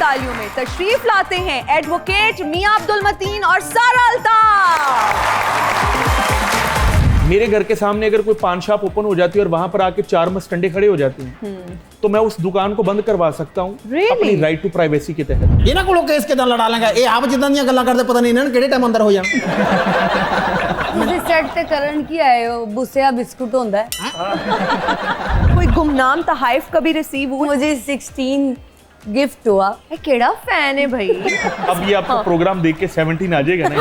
तालियों में तशरीफ लाते हैं एडवोकेट मियां अब्दुल मतीन और सारा अल्ताफ। मेरे घर के सामने अगर कोई पान शॉप ओपन हो जाती है और वहां पर आके 4 मस्टंडे खड़े हो जाते हैं तो मैं उस दुकान को बंद करवा सकता हूँ अपनी राइट टू प्राइवेसी के तहत। ਇਹਨਾਂ ਕੋਲੋਂ ਕੇਸ ਕਿਦਾਂ ਲੜਾ ਲਾਂਗਾ ਇਹ ਆਪ ਜਿੱਦਾਂ ਦੀਆਂ ਗੱਲਾਂ ਕਰਦੇ ਪਤਾ ਨਹੀਂ ਇਹਨਾਂ ਨੇ ਕਿਹੜੇ ਟਾਈਮ ਅੰਦਰ ਹੋ ਜਾਣਾ। ਤੁਸੀਂ ਸੈੱਟ ਤੇ ਕਰਨ ਕੀ ਆਏ ਹੋ ਬੁਸਿਆ ਬਿਸਕੁਟ ਹੁੰਦਾ ਹੈ। कोई गुमनाम तहाइफ कभी रिसीव हुआ? मुझे 16 गिफ्ट हुआ। केड़ा फैन है भाई। अब ये आपका प्रोग्राम देख के 17 आ जाएगा ना।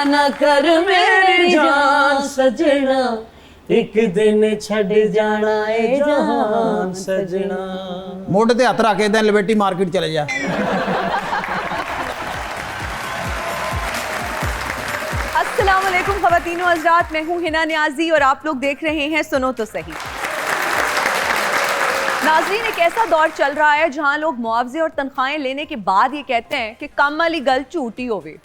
ना कर मेरी जान सजना एक दिन छड़ जाना ए जान सजना। ਮੋਢੇ ਤੇ ਹੱਥ ਰੱਖ ਕੇ ਇਦਾਂ ਲਿਬਰਟੀ ਮਾਰਕੀਟ ਚਲੇ ਜਾ। अस्सलाम वालेकुम ख़वातीनो हज़रात, मैं हूँ हिना नियाज़ी और आप लोग देख रहे हैं सुनो तो सही। नाज़रीन, एक ऐसा दौर चल रहा है जहाँ लोग मुआवजे और तनख्वाहें लेने के बाद ये कहते हैं कि कम वाली गल झूठी होवे।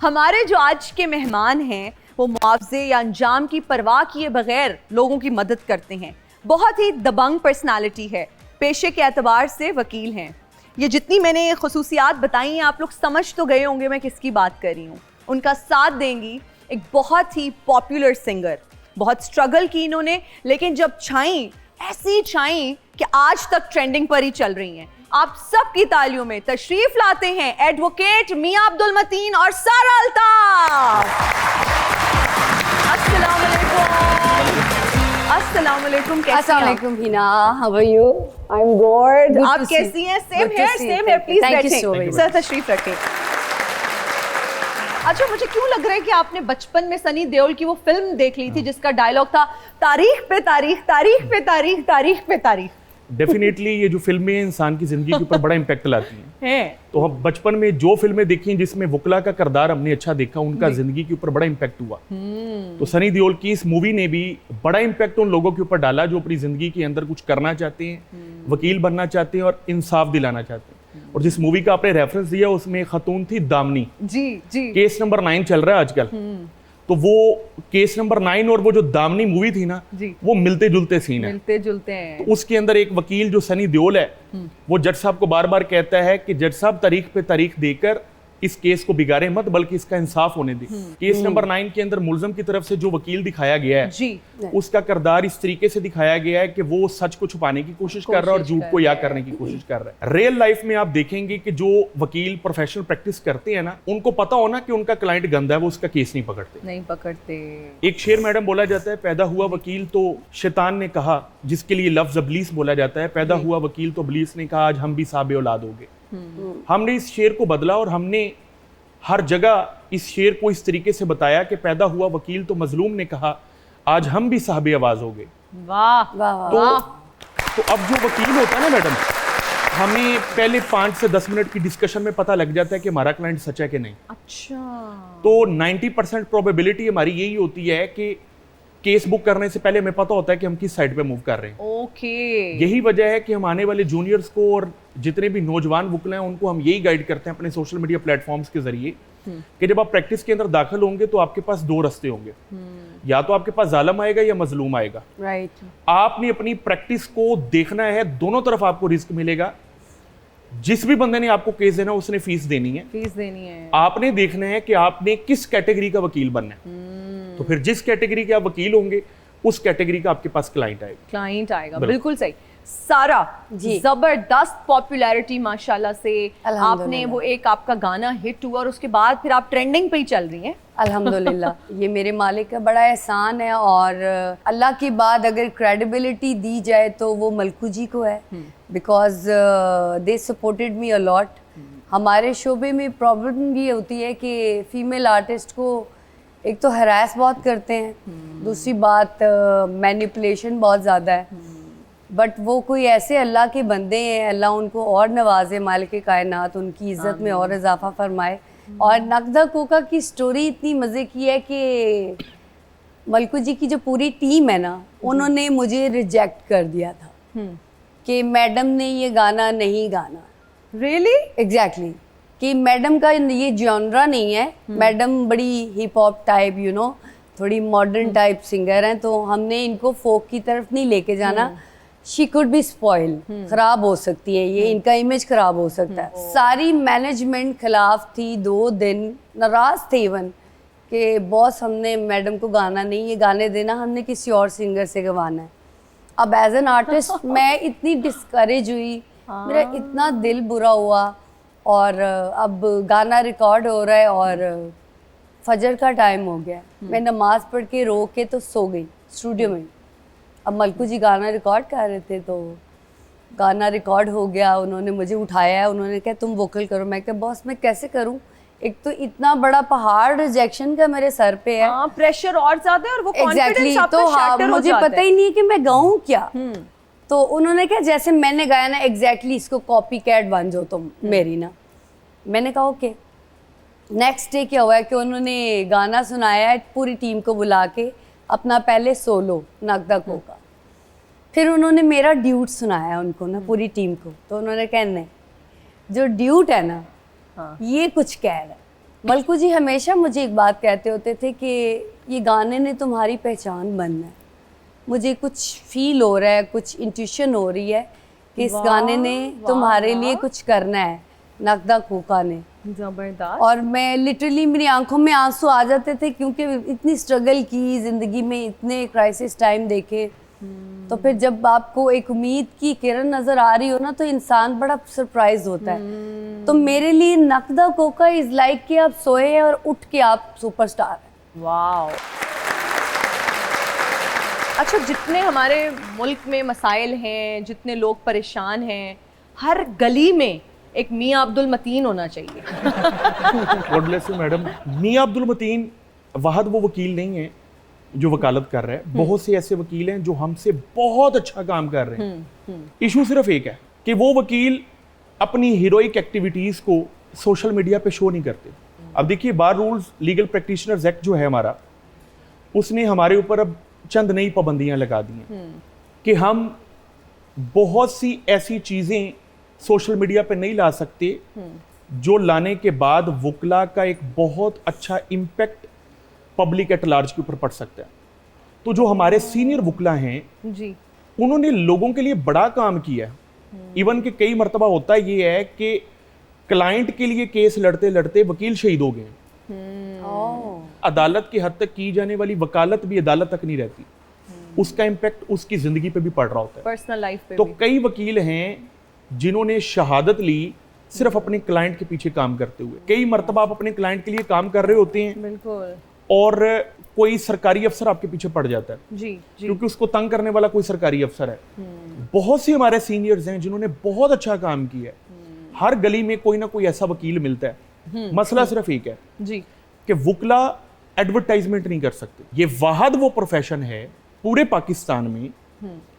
हमारे जो आज के मेहमान हैं वो मुआवजे या अंजाम की परवाह किए बगैर लोगों की मदद करते हैं। बहुत ही दबंग पर्सनालिटी है, पेशे के एतबार से वकील हैं। ये जितनी मैंने खुसूसियात बताई हैं आप लोग समझ तो गए होंगे मैं किसकी बात कर रही हूँ। उनका साथ देंगी एक बहुत ही पॉपुलर सिंगर। बहुत स्ट्रगल की इन्होंने, लेकिन जब छाई ऐसी छाई कि आज तक ट्रेंडिंग पर ही चल रही हैं। आप सबकी तालियों में तशरीफ लाते हैं एडवोकेट मियां अब्दुल मतीन और सारा अल्ताफ। अस्सलाम वालेकुम। अस्सलाम वालेकुम। अस्सलाम वालेकुम Hina, how are you? I am good. आप कैसी हैं? सेम हेयर प्लीज बैठें। सर तशरीफ रखें। अच्छा, मुझे क्यों लग रहा है कि आपने बचपन में सनी देओल की वो फिल्म देख ली थी जिसका डायलॉग था तारीख पे तारीख, तारीख पे तारीख, तारीख पे तारीख। डेफिनेटली ये जो फिल्में इंसान की जिंदगी के ऊपर बड़ा इम्पैक्ट लाती हैं। तो हम बचपन में जो फिल्में देखी जिसमें वुकला का किरदार हमने अच्छा देखा, उनका जिंदगी के ऊपर बड़ा इम्पैक्ट हुआ। तो सनी देओल की इस मूवी ने भी बड़ा इम्पैक्ट उन लोगों के ऊपर डाला जो अपनी जिंदगी के अंदर कुछ करना चाहते हैं, वकील बनना चाहते हैं और इंसाफ दिलाना चाहते हैं। और जिस मूवी का आपने रेफरेंस दिया उसमें खतून थी दामनी जी जी। केस नंबर 9 चल रहा है आजकल। तो वो केस नंबर 9 और वो जो दामनी मूवी थी ना जी, वो मिलते जुलते सीन है। मिलते जुलते हैं। तो उसके अंदर एक वकील जो सनी देओल है वो जज साहब को बार बार कहता है कि जज साहब तारीख पे तारीख देकर इस केस को बिगाड़े मत, बल्कि इसका इंसाफ होने दे। केस नंबर 9 के अंदर मुलजम की तरफ से जो वकील दिखाया गया है जी, उसका किरदार इस तरीके से दिखाया गया है कि वो सच को छुपाने की कोशिश कर रहा है और झूठ को याद करने की कोशिश कर रहा है। रियल लाइफ में आप देखेंगे कि जो वकील प्रोफेशनल प्रैक्टिस करते हैं ना, उनको पता होना कि उनका क्लाइंट गंदा है, वो उसका केस नहीं पकड़ते। एक शेर मैडम बोला जाता है, पैदा हुआ वकील तो शैतान ने कहा, जिसके लिए लफ्ज अबलीस बोला जाता है। पैदा हुआ वकील तो अबलीस ने कहा आज हम भी साहब औलाद हो गए। हमने इस शेर को बदला और हमने हर जगह इस शेर को इस तरीके से बताया कि पैदा हुआ वकील तो मजलूम ने कहा आज हम भी साहब आवाज हो गए। वाह वाह। तो अब जो वकील होता है ना मैडम, हमें पहले 5 से 10 मिनट की डिस्कशन में पता लग जाता है कि हमारा क्लाइंट सच है कि नहीं। अच्छा। तो 90% प्रोबेबिलिटी हमारी यही होती है कि केस बुक करने से पहले हमें पता होता है कि हम किस साइड पे मूव कर रहे हैं। ओके। यही वजह है कि हम आने वाले जूनियर्स को और जितने भी नौजवान वकील हैं उनको हम यही गाइड करते हैं अपने सोशल मीडिया प्लेटफॉर्म्स के जरिए कि जब आप प्रैक्टिस के अंदर दाखिल होंगे तो आपके पास 2 रास्ते होंगे। या तो आपके पास जालिम आएगा या मजलूम आएगा। राइट। आपने अपनी प्रैक्टिस को देखना है, दोनों तरफ आपको रिस्क मिलेगा। जिस भी बंदे ने आपको केस देना उसने फीस देनी है। आपने देखना है कि आपने किस कैटेगरी का वकील बनना है। तो फिर जिस कैटेगरी के आप वकील होंगे उस कैटेगरी का आपके पास क्लाइंट आएगा। बिल्कुल सही। सारा जी, जबरदस्त पॉपुलैरिटी माशाल्लाह से। आपने वो एक आपका गाना हिट हुआ और उसके बाद फिर आप ट्रेंडिंग पे ही चल रही हैं। अल्हम्दुलिल्लाह। ये मेरे मालिक का बड़ा एहसान है और अल्लाह की बात अगर क्रेडिबिलिटी दी जाए तो वो मलकू जी को है, because they supported me a lot. हमारे शोबे में प्रॉब्लम ये होती है कि फीमेल आर्टिस्ट को एक तो हरास बहुत करते हैं, दूसरी बात मैनिपुलेशन बहुत ज़्यादा है। बट वो कोई ऐसे अल्लाह के बंदे हैं, अल्लाह उनको और नवाजे, मालिक कायनात उनकी इज़्ज़त में और इजाफा फरमाए। और नकदा कोका की स्टोरी इतनी मज़े की है कि मलकू जी की जो पूरी टीम है ना, उन्होंने मुझे रिजेक्ट कर दिया था कि मैडम ने ये गाना नहीं गाना। रियली? एग्जैक्टली। कि मैडम का ये जॉनरा नहीं है, मैडम बड़ी हिप हॉप टाइप थोड़ी मॉडर्न टाइप सिंगर हैं, तो हमने इनको फोक की तरफ नहीं लेके जाना। शी कुड बी स्पॉइल, खराब हो सकती है ये, इनका इमेज खराब हो सकता है। सारी मैनेजमेंट खिलाफ थी, 2 दिन नाराज थे इवन कि बॉस हमने मैडम को गाना नहीं ये गाने देना, हमने किसी और सिंगर से गवाना है। अब एज एन आर्टिस्ट मैं इतनी डिस्करेज हुई, मेरा इतना दिल बुरा हुआ, और अब गाना रिकॉर्ड हो रहा है और फजर का टाइम हो गया, मैं नमाज पढ़ के रो के तो सो गई स्टूडियो में। अब मलकू जी गाना रिकॉर्ड कर रहे थे, तो गाना रिकॉर्ड हो गया, उन्होंने मुझे उठाया, उन्होंने कहा तुम वोकल करो। मैं कहा बॉस मैं कैसे करूं, एक तो इतना बड़ा पहाड़ रिजेक्शन का मेरे सर पे है, हाँ, प्रेशर और ज्यादा है और वो एग्जैक्टली कॉन्फिडेंस तो हाँ, मुझे पता ही नहीं कि मैं गाऊं क्या। तो उन्होंने कहा जैसे मैंने गाया ना एग्जैक्टली इसको कॉपी कैट बन जाओ तुम मेरी ना। मैंने कहा ओके। नेक्स्ट डे क्या हुआ है कि उन्होंने गाना सुनाया है पूरी टीम को बुला के, अपना पहले सोलो नगदा को का, फिर उन्होंने मेरा ड्यूट सुनाया उनको ना पूरी टीम को। तो उन्होंने कहा नहीं जो ड्यूट है ना ये कुछ कह रहा है। मलकू जी हमेशा मुझे एक बात कहते होते थे कि ये गाने ने तुम्हारी पहचान बनना है। मुझे कुछ फील हो रहा है, कुछ इंट्यूशन हो रही है कि इस गाने ने तुम्हारे लिए कुछ करना है, नगदा कोका ने। जबरदस्त। और मैं लिटरली मेरी आंखों में आंसू आ जाते थे क्योंकि इतनी स्ट्रगल की ज़िंदगी में, इतने क्राइसिस टाइम देखे, तो फिर जब आपको एक उम्मीद की किरण नज़र आ रही हो ना तो इंसान बड़ा सरप्राइज होता है। तो मेरे लिए नगदा कोका इज़ लाइक कि आप सोए हैं और उठ के आप सुपरस्टार हैं। वाओ। अच्छा, जितने हमारे मुल्क में मसाइल हैं, जितने लोग परेशान हैं, हर गली में एक मियाँ अब्दुल मतीन होना चाहिए। God bless you madam. मियाँ अब्दुल मतीन वाहद वो वकील नहीं है जो वकालत कर रहा है, बहुत से ऐसे वकील हैं जो हमसे बहुत अच्छा काम कर रहे हैं। इशू सिर्फ एक है कि वो वकील अपनी हीरोइक एक्टिविटीज को सोशल मीडिया पे शो नहीं करते। अब देखिए, बार रूल्स लीगल प्रैक्टिशनर्स एक्ट जो है हमारा, उसने हमारे ऊपर अब चंद नई पाबंदियां लगा दी हैं कि हम बहुत सी ऐसी चीजें सोशल मीडिया पे नहीं ला सकते जो लाने के बाद वकला का एक बहुत अच्छा इम्पैक्ट पब्लिक एट लार्ज के ऊपर पड़ सकता है। तो जो हमारे सीनियर वकला हैं जी, उन्होंने लोगों के लिए बड़ा काम किया है। इवन कि कई मरतबा होता ये है कि क्लाइंट के लिए केस लड़ते लड़ते वकील शहीद हो गए। अदालत की हद तक की जाने वाली वकालत भी अदालत तक नहीं रहती, उसका इम्पैक्ट उसकी जिंदगी पे भी पड़ रहा होता है, पर्सनल लाइफ पे तो भी। कई वकील हैं जिन्होंने शहादत ली सिर्फ अपने क्लाइंट के पीछे काम करते हुए। कई मरतबा आप अपने क्लाइंट के लिए काम कर रहे होते हैं बिल्कुल। और कोई सरकारी अफसर आपके पीछे पड़ जाता है जी जी। क्योंकि उसको तंग करने वाला कोई सरकारी अफसर है। बहुत से हमारे सीनियर्स हैं जिन्होंने बहुत अच्छा काम किया है। हर गली में कोई ना कोई ऐसा वकील मिलता है। मसला सिर्फ एक है जी कि वकला एडवर्टाइजमेंट नहीं कर सकते। ये वाहद वो प्रोफेशन है पूरे पाकिस्तान में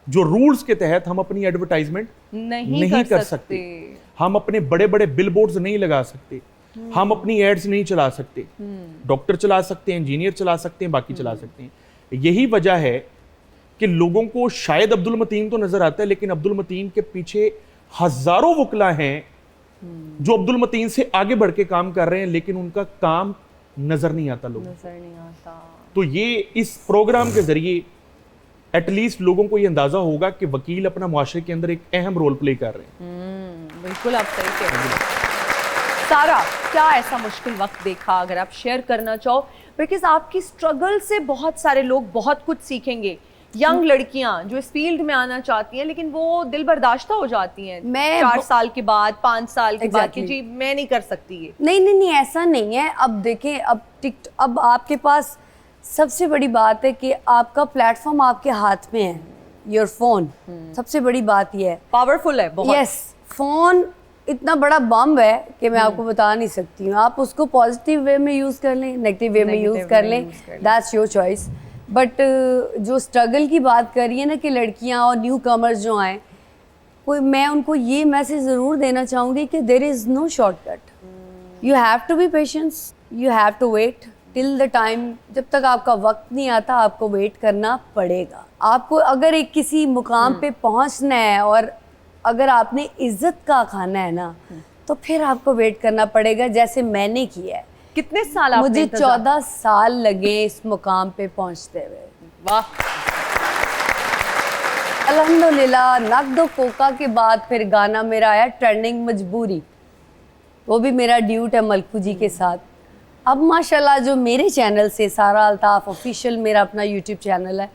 जो रूल्स के तहत हम अपनी एडवर्टाइजमेंट नहीं कर सकते। हम अपने बड़े बड़े बिलबोर्ड्स नहीं लगा सकते, हम अपनी एड्स नहीं चला सकते। डॉक्टर चला सकते हैं, इंजीनियर चला सकते हैं, बाकी चला सकते हैं। यही वजह है कि लोगों को शायद अब्दुल मतीन तो नजर आता है, लेकिन अब्दुल मतीन के पीछे हजारों वकला हैं जो अब्दुल मतीन से आगे बढ़ के काम कर रहे हैं, लेकिन उनका काम नजर नहीं आता लोगों को। नजर नहीं आता। तो ये इस प्रोग्राम के जरिए एटलीस्ट लोगों को ये अंदाजा होगा कि वकील अपना मुआशरे के अंदर एक अहम रोल प्ले कर रहे हैं। बिल्कुल आप सही कह रहे हैं। सारा, क्या ऐसा मुश्किल वक्त देखा अगर आप शेयर करना चाहो, बिकॉज आपकी स्ट्रगल से बहुत सारे लोग बहुत कुछ सीखेंगे। यंग लड़कियां जो इस फील्ड में आना चाहती हैं लेकिन वो दिल बर्दाश्ता हो जाती हैं मैं 4 साल के बाद, 5 साल के बाद कि Exactly. जी मैं नहीं कर सकती ये। नहीं ऐसा नहीं है। अब देखें, अब आपके पास सबसे बड़ी बात है कि आपका प्लेटफॉर्म आपके हाथ में है, योर फोन। सबसे बड़ी बात यह है, पावरफुल है बहुत। यस, फोन इतना बड़ा बम है कि मैं आपको बता नहीं सकती हूँ। आप उसको पॉजिटिव वे में यूज़ कर लें, नेगेटिव वे में यूज़ कर लें, दैट्स योर चॉइस। बट जो स्ट्रगल की बात करी है ना कि लड़कियाँ और न्यू कमर्स जो आए, मैं उनको ये मैसेज ज़रूर देना चाहूँगी कि there is no shortcut. You have to be patience, you have to wait till the time. जब तक आपका वक्त नहीं आता आपको वेट करना पड़ेगा। आपको अगर एक किसी मुकाम पे पहुंचना है और अगर आपने इज्जत का खाना है ना, तो फिर आपको वेट करना पड़ेगा, जैसे मैंने किया है। कितने साल आपने मुझे इंतजार- 14 साल लगे इस मुकाम पे पहुंचते हुए। वाह। अल्हम्दुलिल्लाह नक दो कोका के बाद फिर गाना मेरा आया ट्रेंडिंग मजबूरी, वो भी मेरा ड्यूट है मलकू जी के साथ। अब माशाल्लाह जो मेरे चैनल से सारा अल्ताफ ऑफिशियल मेरा अपना यूट्यूब चैनल है,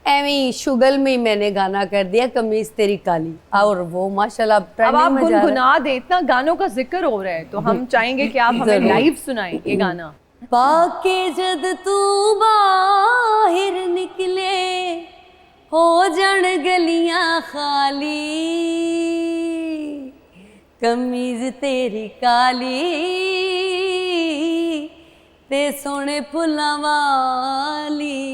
एवं शुगल में ही मैंने गाना कर दिया कमीज तेरी काली, और वो माशाल्लाह अब आप ट्रेंडिंग में जा रहा है। गुनगुना दे, इतना गानों का जिक्र हो रहा है तो हम चाहेंगे कि आप हमें जरूर। लाइव सुनाएं ये गाना। पाके जद तू बाहर निकले हो जन गलियां खाली, कमीज तेरी काली ते सोने फुल्लां वाली,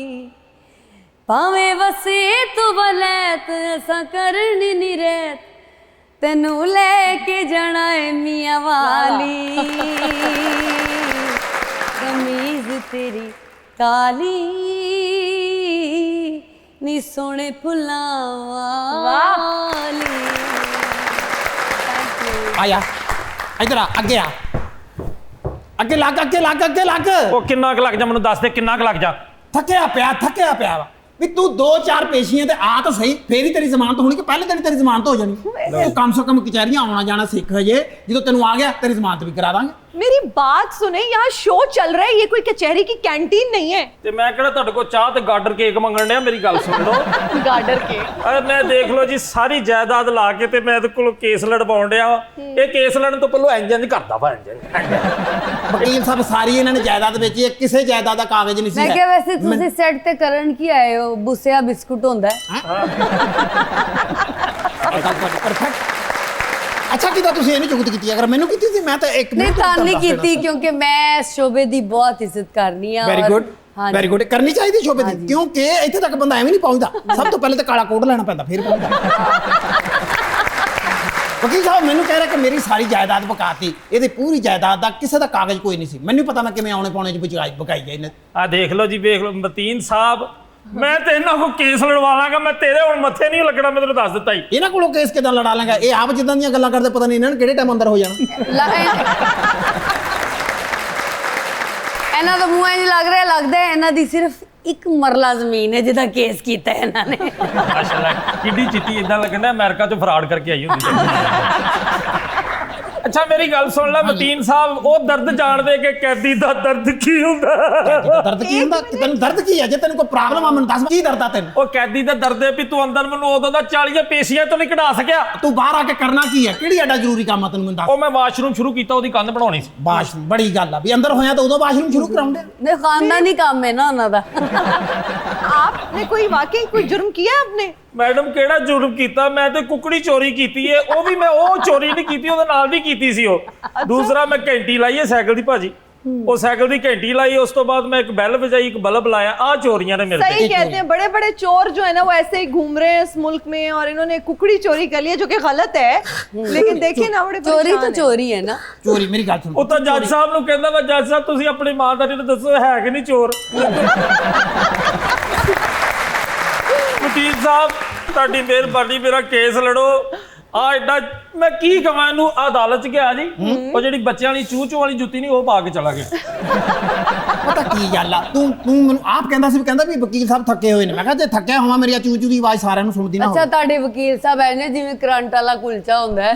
भावे वसे तू वलैत असां करनी नी रैत, तेनू लेके जाना है मियां वाली, कमीज तेरी काली नी सोने फुल्लां वाली। आया इधर आ, अगे आ, अगे लग, अगे लग, अगे लग। ਉਹ ਕਿੰਨਾ ਕੁ ਲੱਗ ਜਾ ਮੈਨੂੰ ਦੱਸ ਦੇ ਕਿੰਨਾ ਕੁ ਲੱਗ ਜਾ ਥੱਕਿਆ ਪਿਆ ਵਾ ਵੀ ਤੂੰ 2-4 ਪੇਸ਼ੀਆਂ ਤੇ ਆ ਤਾਂ ਸਹੀ, ਫੇਰ ਹੀ ਤੇਰੀ ਜ਼ਮਾਨਤ ਹੋਣੀ ਕਿ ਪਹਿਲੇ ਦਿਨ ਤੇਰੀ ਜ਼ਮਾਨਤ ਹੋ ਜਾਣੀ। ਤੂੰ ਕਮ ਸੇ ਕਮ ਕਚਹਿਰੀਆਂ ਆਉਣਾ ਜਾਣਾ ਸਿੱਖ ਜੇ, ਜਦੋਂ ਤੈਨੂੰ ਆ ਗਿਆ ਤੇਰੀ ਜ਼ਮਾਨਤ ਵੀ ਕਰਾ ਦਾਂਗੇ। मेरी बात सुने, यहाँ शो चल रहा है, ये कोई कचहरी की कैंटीन नहीं है। ਤੇ ਮੈਂ ਕਿਹੜਾ ਤੁਹਾਡੇ ਕੋਲ ਚਾਹ ਤੇ ਗਾਰਡਰ ਕੇਕ ਮੰਗਣ ਡਿਆ, ਮੇਰੀ ਗੱਲ ਸੁਣ ਲਓ। गार्डर के ਅਰੇ ਮੈਂ ਦੇਖ ਲਓ ਜੀ ਸਾਰੀ ਜਾਇਦਾਦ ਲਾ ਕੇ ਤੇ ਮੈਂ ਇਹਦੇ ਕੋਲ ਕੇਸ ਲੜਵਾਉਣ ਡਿਆ ਵਾਂ। ਇਹ ਕੇਸ ਲੜਨ ਤੋਂ ਪਹਿਲਾਂ ਇੰਜ ਕਰਦਾ ਵਾ ਵਕੀਲ ਸਾਹਿਬ ਸਾਰੀ ਇਹਨਾਂ ਨੇ ਜਾਇਦਾਦ ਵੇਚੀ ਹੈ, ਕਿਸੇ ਜਾਇਦਾਦ ਦਾ ਕਾਗਜ਼ ਨਹੀਂ ਸੀ। मैं क्या वैसे तुझे सेट ते करन की आए हो, बुसिया बिस्कुट होंदा है। परफेक्ट। अच्छा किया ਤੁਸੀਂ ਇਹਨੂੰ ਚੁਗਤ ਕੀਤੀ, ਅਗਰ ਮੈਨੂੰ ਕੀਤੀ ਸੀ ਮੈਂ ਤਾਂ ਇੱਕ नहीं तान नहीं कीती क्योंकि मैं शोबे दी बहुत इज्जत करनी है। ਵੈਰੀ ਗੁੱਡ, हाँ ਵੈਰੀ ਗੁੱਡ। ਕਰਨੀ ਚਾਹੀਦੀ ਸ਼ੋਭੇ ਦੀ, ਕਿਉਂਕਿ ਇੱਥੇ ਤੱਕ ਬੰਦਾ ਐਵੇਂ ਨਹੀਂ ਪਹੁੰਚਦਾ, ਸਭ ਤੋਂ ਪਹਿਲੇ ਤਾਂ ਕਾਲਾ ਕੋਟ ਲੈਣਾ ਪੈਂਦਾ ਫਿਰ ਪਹੁੰਚਦਾ। ਵਕੀਲ ਸਾਹਿਬ ਮੈਨੂੰ ਕਹਿ ਰਿਹਾ ਕਿ ਮੇਰੀ ਸਾਰੀ ਜਾਇਦਾਦ ਬਕਾਤੀ, ਇਹਦੀ ਪੂਰੀ ਜਾਇਦਾਦ ਦਾ ਕਿਸੇ ਦਾ ਕਾਗਜ਼ ਕੋਈ ਨਹੀਂ ਸੀ। ਮੈਨੂੰ ਪਤਾ ਮੈਂ ਕਿਵੇਂ ਆਉਣੇ ਪਾਉਣੇ ਚ ਬਕਾਈ ਹੈ ਇਹਨੇ। ਆ ਦੇਖ ਲਓ ਜੀ, ਵੇਖ ਲਓ ਮਤੀਨ ਸਾਹਿਬ, ਮੈਂ ਤੇ ਇਹਨਾਂ ਕੋ ਕੇਸ ਲੜਵਾ ਲਾਂਗਾ। ਮੈਂ ਤੇਰੇ ਹੁਣ ਮੱਥੇ ਨਹੀਂ ਲੱਗਣਾ, ਮੈਂ ਤੈਨੂੰ ਦੱਸ ਦਿੱਤਾ ਹੀ। ਇਹਨਾਂ ਕੋਲੋਂ ਕੇਸ ਕਿਦਾਂ ਲੜਾ ਲਾਂਗਾ? ਇਹ ਆਪ ਜਿੱਦਾਂ ਦੀਆਂ ਗੱਲਾਂ ਕਰਦੇ, ਪਤਾ ਨਹੀਂ ਇਹਨਾਂ ਨੇ ਕਿਹੜੇ ਟਾਈਮ ਅੰਦਰ ਹੋ ਜਾਣਾ। ਇਹਨਾਂ ਦਾ ਮੂੰਹ ਇੰਜ ਲੱਗ ਰਿਹਾ, ਲੱਗਦਾ ਹੈ ਇਹਨਾਂ ਦੀ ਸਿਰਫ ਇੱਕ ਮਰਲਾ ਜ਼ਮੀਨ ਹੈ ਜਿਹਦਾ ਕੇਸ ਕੀਤਾ ਇਹਨਾਂ ਨੇ। ਮਾਸ਼ਾਅੱਲਾ ਕਿੱਡੀ ਚਿੱਟੀ ਇਦਾਂ ਲੱਗਣਾ ਅਮਰੀਕਾ ਤੋਂ ਫਰਾਡ ਕਰਕੇ ਆਈ ਹੁੰਦੀ। ਅੱਛਾ ਮੇਰੀ ਗੱਲ ਸੁਣ ਲੈ ਮਤੀਨ ਸਾਹਿਬ, ਉਹ ਦਰਦ ਜਾਣਦੇ ਕਿ ਕੈਦੀ ਦਾ ਦਰਦ ਕੀ ਹੁੰਦਾ? ਦਰਦ ਕੀ ਹੁੰਦਾ? ਤੈਨੂੰ ਦਰਦ ਕੀ ਹੈ? ਜੇ ਤੈਨੂੰ ਕੋਈ ਪ੍ਰੋਬਲਮ ਆ ਮੈਨੂੰ ਦੱਸ, ਕੀ ਦਰਦ ਆ ਤੈਨੂੰ? ਉਹ ਕੈਦੀ ਦਾ ਦਰਦ ਹੈ ਵੀ ਤੂੰ ਅੰਦਰ ਮੈਨੂੰ ਉਦੋਂ ਦਾ 40 ਪੇਸ਼ੀਆਂ ਤੋਂ ਨਹੀਂ ਕਢਾ ਸਕਿਆ। ਤੂੰ ਬਾਹਰ ਆ ਕੇ ਕਰਨਾ ਕੀ ਹੈ? ਕਿਹੜੀ ਐਡਾ ਜ਼ਰੂਰੀ ਕੰਮ ਆ ਤੈਨੂੰ ਮੈਨੂੰ ਦੱਸ। ਉਹ ਮੈਂ ਵਾਸ਼ਰੂਮ ਸ਼ੁਰੂ ਕੀਤਾ, ਉਹਦੀ ਕੰਧ ਬਣਾਉਣੀ ਸੀ। ਬਾਸ਼ਰੂਮ ਬੜੀ ਗੱਲ ਆ ਵੀ ਅੰਦਰ ਹੋਇਆ ਤਾਂ ਉਦੋਂ ਬਾਸ਼ਰੂਮ ਸ਼ੁਰੂ ਕਰਾਉਂਦੇ। ਨੇ ਖਾਨਦਾਨੀ ਕੰਮ ਹੈ ਨਾ ਉਹਨਾਂ ਦਾ। आपने कोई वाकई कोई जुर्म किया आपने? ਮੈਡਮ ਕਿਹੜਾ ਜੁਰਮ ਕੀਤਾ? ਮੈਂ ਤੇ ਕੁਕੜੀ ਚੋਰੀ ਕੀਤੀ ਹੈ, ਉਹ ਵੀ ਮੈਂ ਉਹ ਚੋਰੀ ਨਹੀਂ ਕੀਤੀ, ਉਹਦੇ ਨਾਲ ਵੀ ਕੀਤੀ ਸੀ ਉਹ। ਦੂਸਰਾ ਮੈਂ ਘੰਟੀ ਲਾਈ ਹੈ ਸਾਈਕਲ ਦੀ ਭਾਜੀ, ਉਹ ਸਾਈਕਲ ਦੀ ਘੰਟੀ ਲਾਈ, ਉਸ ਤੋਂ ਬਾਅਦ मैं एक बैल बजाई, एक बल्ब लाया। आ चोरियां ने मेरे सही कहते हैं, बड़े बड़े चोर जो है ना वो ऐसे ही घूम रहे हैं इस मुल्क में, और इन्होंने कुकड़ी चोरी कर लिया जो कि गलत है, लेकिन देखिए ना बड़े ਚੋਰੀ ਤਾਂ परेशान हैं। ਚੋਰੀ ਹੈ ਨਾ। ਚੋਰੀ ਮੇਰੀ ਗੱਲ ਸੁਣ। ਉਹ ਤਾਂ ਜੱਜ ਸਾਹਿਬ ਨੂੰ ਕਹਿੰਦਾ ਵਾ, ਜੱਜ ਸਾਹਿਬ ਤੁਸੀਂ ਆਪਣੀ ਇਮਾਨਦਾਰੀ ਨਾਲ ਦੱਸੋ ਹੈ ਕਿ ਨਹੀਂ ਚੋਰ? ਵਕੀਲ ਸਾਹਿਬ ਤੁਹਾਡੀ ਮਿਹਰਬਾਨੀ, ਮੇਰਾ ਕੇਸ ਲੜੋ। ਆ ਐਡਾ ਮੈਂ ਕੀ ਕਹਾਂ ਇਹਨੂੰ, ਅਦਾਲਤ ਚ ਗਿਆ ਜੀ, ਉਹ ਜਿਹੜੀ ਬੱਚਿਆਂ ਵਾਲੀ ਚੂਚੂ ਵਾਲੀ ਜੁੱਤੀ ਨਹੀਂ ਉਹ ਪਾ ਕੇ ਚਲਾ ਗਿਆ। ਪਤਾ ਕੀ ਗੱਲ ਆ, ਤੂੰ ਮੈਨੂੰ ਆਪ ਕਹਿੰਦਾ ਸੀ, ਕਹਿੰਦਾ ਵੀ ਵਕੀਲ ਸਾਹਿਬ ਥੱਕੇ ਹੋਏ ਨੇ। ਮੈਂ ਕਿਹਾ ਜੇ ਥੱਕਿਆ ਹੋਵਾਂ ਮੇਰੀ ਚੂਚੂ ਦੀ ਆਵਾਜ਼ ਸਾਰਿਆਂ ਨੂੰ ਸੁਣਦੀ ਨਾ ਅੱਛਾ ਹੋਵੇ। ਤੁਹਾਡੇ ਵਕੀਲ ਸਾਹਿਬ ਐ ਨੇ ਜਿਵੇਂ ਕਰੰਟ ਵਾਲਾ ਕੁਲਚਾ ਹੁੰਦਾ ਹੈ।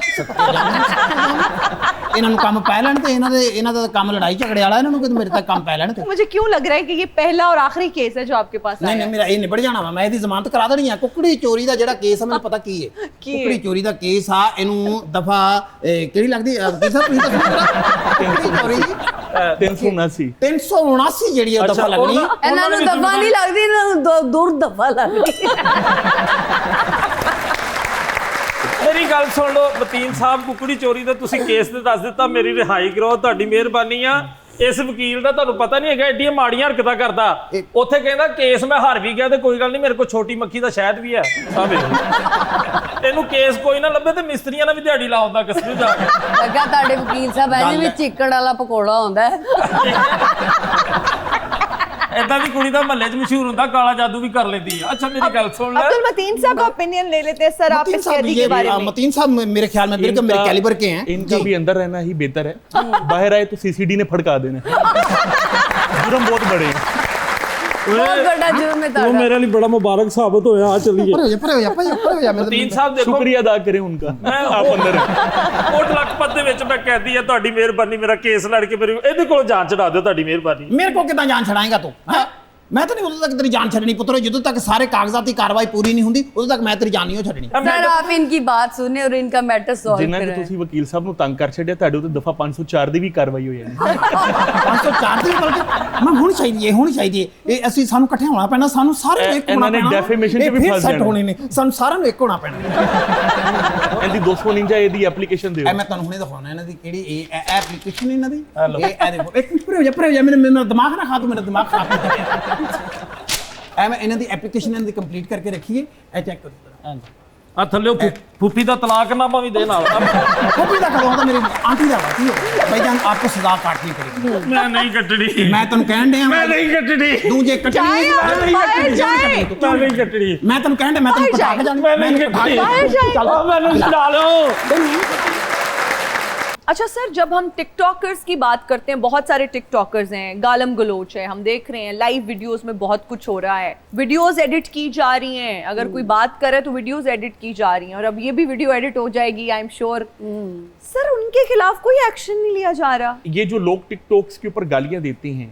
ਇਹਨਾਂ ਨੂੰ ਕੰਮ ਪੈ ਲੈਣ ਤੇ ਇਹਨਾਂ ਦਾ ਕੰਮ ਲੜਾਈ ਝਗੜੇ ਵਾਲਾ, ਇਹਨਾਂ ਨੂੰ ਕਿ ਮੇਰੇ ਤੱਕ ਕੰਮ ਪੈ ਲੈਣ ਤੇ। मुझे क्यों लग रहा है कि ये पहला और आखिरी केस है जो आपके पास ਨਹੀਂ आया ਨਹੀਂ है? ਮੇਰਾ ਇਹ ਨਿਬੜ ਜਾਣਾ ਵਾ, ਮੈਂ ਇਹਦੀ ਜ਼ਮਾਨਤ ਕਰਾ ਦੇਣੀ ਆ। ਕੁਕੜੀ ਚੋਰੀ ਦਾ ਜਿਹੜਾ ਕੇਸ ਆ ਮੈਨੂੰ ਪਤਾ ਕੀ ਹੈ। ਕੁਕੜੀ ਚੋਰੀ ਦਾ ਕੇਸ ਆ, ਇਹਨੂੰ ਦਫਾ ਕਿਹੜੀ ਲੱਗਦੀ ਵਕੀਲ ਸਾਹਿਬ ਤੁਸੀਂ ਦੱਸੋ? ਕੁਕੜੀ ਚੋਰੀ 379 379 ਜਿਹੜੀ ਆ ਦਫਾ ਲੱਗਣੀ। ਇਹਨਾਂ ਨੂੰ ਦਫਾ ਨਹੀਂ ਲੱਗਦੀ, ਇਹਨਾਂ ਨੂੰ ਦੂਰ ਦਫਾ ਲੱਗਦੀ। ਮੇਰੀ ਗੱਲ ਸੁਣ ਲਓ ਮਤੀਨ ਸਾਹਿਬ, ਕੁਕੜੀ ਚੋਰੀ ਦਾ ਤੁਸੀਂ ਕੇਸ ਤੇ ਦੱਸ ਦਿੱਤਾ, ਮੇਰੀ ਰਿਹਾਈ ਕਰੋ, ਤੁਹਾਡੀ ਮਿਹਰਬਾਨੀ ਆ। ਇਸ ਵਕੀਲ ਦਾ ਤੁਹਾਨੂੰ ਪਤਾ ਨਹੀਂ ਹੈਗਾ ਐਡੀਆਂ ਮਾੜੀਆਂ ਹਰਕਤਾਂ ਕਰਦਾ। ਉੱਥੇ ਕਹਿੰਦਾ ਕੇਸ ਮੈਂ ਹਾਰ ਵੀ ਗਿਆ ਤੇ ਕੋਈ ਗੱਲ ਨਹੀਂ, ਮੇਰੇ ਕੋਲ ਛੋਟੀ ਮੱਖੀ ਦਾ ਸ਼ਹਿਦ ਵੀ ਹੈ। ਇਹਨੂੰ ਕੇਸ ਕੋਈ ਨਾ ਲੱਭੇ ਤੇ ਮਿਸਤਰੀਆਂ ਨਾਲ ਵੀ ਦਿਹਾੜੀ ਲਾਉਂਦਾ ਕਿਸਨੂੰ ਜਾ ਕੇ। ਲੱਗਾ ਤੁਹਾਡੇ ਵਕੀਲ ਸਾਹਿਬ ਐ ਜਿਵੇਂ ਚਿੱਕੜ ਵਾਲਾ ਪਕੌੜਾ ਹੁੰਦਾ ਹੈ। ਏਦਾਂ ਦੀ ਕੁੜੀ ਦਾ ਮਹੱਲੇ 'ਚ ਮਸ਼ਹੂਰ ਹੁੰਦਾ, ਕਾਲਾ ਜਾਦੂ ਵੀ ਕਰ ਲੈਂਦੀ ਆ। ਅੱਛਾ ਮੇਰੀ ਗੱਲ सुन ले। अब्दुल मतीन साहब का ओपिनियन ले लेते हैं सर आप इस कैदी के बारे में। मतीन साहब मेरे ख्याल में बिल्कुल मेरे कैलिबर के हैं। इनका भी अंदर रहना ही बेहतर है, बाहर आए तो सीसीडी ने फड़का देना। जुर्म बहुत बड़े हैं। बहुत बड़ा जुर्म है वो ताड़ा। मेरे लिए बड़ा मुबारक साबित होया। आ चलिए परे हो जा मेरे तीन साहब देखो शुक्रिया अदा करें उनका आप अंदर हैं। ਕੋਟ ਲਖਪਤ ਦੇ ਵਿੱਚ ਮੈਂ ਕੈਦੀ ਆ, ਤੁਹਾਡੀ ਮਿਹਰਬਾਨੀ ਮੇਰਾ ਕੇਸ ਲੜ ਕੇ ਮੇਰੇ ਇਹਦੇ ਕੋਲ ਜਾਨ ਚੜਾ ਦਿਓ, ਤੁਹਾਡੀ ਮਿਹਰਬਾਨੀ। मेरे को कितना जान छड़ाएगा तू हैं? मैं तो नहीं उਦੋਂ तक तेरी जान छड़नी पुत्र, ਜਦੋਂ तक सारे कागजाती कार्रवाई पूरी नहीं ਹੁੰਦੀ ਉਦੋਂ तक मैं तेरी जान नहीं छड़नी। सर आप इनकी बात सुने और इनका मैटर सॉल्व ਜਿਨ੍ਹਾਂ ਨੇ करें। ਤੁਸੀਂ ਵਕੀਲ ਸਾਹਿਬ ਨੂੰ ਤੰਗ ਕਰ ਛੱਡਿਆ, ਤੁਹਾਡੇ ਉੱਤੇ ਦਫਾ 504 ਦੀ ਵੀ ਕਾਰਵਾਈ ਹੋ ਜਾਣੀ। 504 ਦੀ ਬਲਕਿ ਮੈਂ ਹੋਣੀ ਚਾਹੀਦੀ ਹੈ ਇਹ ਅਸੀਂ ਸਾਨੂੰ ਇਕੱਠੇ ਹੋਣਾ ਪੈਣਾ, ਸਾਨੂੰ ਸਾਰਿਆਂ ਨੂੰ ਇੱਕ ਹੋਣਾ ਇਹਨਾਂ ਨੇ ਪੈਣਾ। defamation 'ਚ ਇਹ ਵੀ ਫਿਰ ਫਸ set ਜਾਣਾ। ਹੋਣੇ ਨੇ, ਸਾਨੂੰ ਸਾਰਿਆਂ ਨੂੰ ਇੱਕ ਹੋਣਾ ਪੈਣਾ। ਇਹਦੀ 249 ਇਹਦੀ ਐਪਲੀਕੇਸ਼ਨ ਦਿਓ। ਇਹ ਮੈਂ ਤੁਹਾਨੂੰ ਹੁਣੇ ਦਿਖਾਉਣਾ ਇਹਨਾਂ ਦੀ ਕਿਹੜੀ ਇਹ ਐਪਲੀਕੇਸ਼ਨ ਇਹਨਾਂ ਦੀ। ਇਹ ਦੇਖੋ ਇੱਕ ਮਿੰਟ ਪਰੇ ਹੋ ਜਾ ਮੇਰਾ ਦਿਮਾਗ ਨਾ ਖਾ ਤੂੰ, ਮੇਰਾ ਦਿਮਾਗ ਖਰਾਬ ਕਰ ਦਿੱਤਾ। ਐ ਮੈਂ ਇਹਨਾਂ ਦੀ ਐਪਲੀਕੇਸ਼ਨ ਇਹਨਾਂ ਦੀ ਕੰਪਲੀਟ ਕਰਕੇ ਰੱਖੀਏ, ਇਹ ਚੈੱਕ ਕਰੋ। ਆ ਥੱਲੇ ਫੁੱਫੀ ਦਾ ਤਲਾਕਨਾਮਾ ਵੀ ਦੇ ਨਾਲ। ਕੌਪੀ ਦਾ ਕਦੋਂ ਤਾਂ ਮੇਰੀ ਆਂਟੀ ਦਾ ਬਾਤੀ ਹੈ ਭਾਈ ਜਾਨ, ਆਪਕੋ ਸਜ਼ਾ काटनी पड़ेगी। ਮੈਂ ਨਹੀਂ ਕੱਟਣੀ, ਮੈਂ ਤੁਹਾਨੂੰ ਕਹਿਣ ਡਿਆ ਮੈਂ ਨਹੀਂ ਕੱਟਣੀ, ਤੂੰ ਜੇ ਕੱਟਣੀ ਚਾਹੇ ਮੈਂ ਨਹੀਂ ਬਾਹਰ ਕੱਟਣੀ, ਜਾਏ। ਮੈਂ ਨਹੀਂ ਕੱਟਣੀ, ਮੈਂ ਤੈਨੂੰ ਕਹਿਣ ਡਿਆ ਮੈਂ ਤੈਨੂੰ ਕਟਾ ਕੇ ਜਾਣੀ, ਮੈਂ ਨਹੀਂ ਕੱਟਣੀ। ਚਲੋ ਮੈਨੂੰ ਛਡਾ ਲਓ। अच्छा सर, जब हम टिकटॉकर्स की बात करते हैं, बहुत सारे टिकटॉकर्स हैं, गालम गलोच है, हम देख रहे हैं लाइव वीडियोस में बहुत कुछ हो रहा है, वीडियोस एडिट की जा रही हैं, अगर कोई बात करे तो वीडियोस एडिट की जा रही हैं, और अब ये भी वीडियो एडिट हो जाएगी आई एम श्योर। सर उनके खिलाफ कोई एक्शन नहीं लिया जा रहा। ये जो लोग टिकटॉक्स के ऊपर गालियां देते हैं,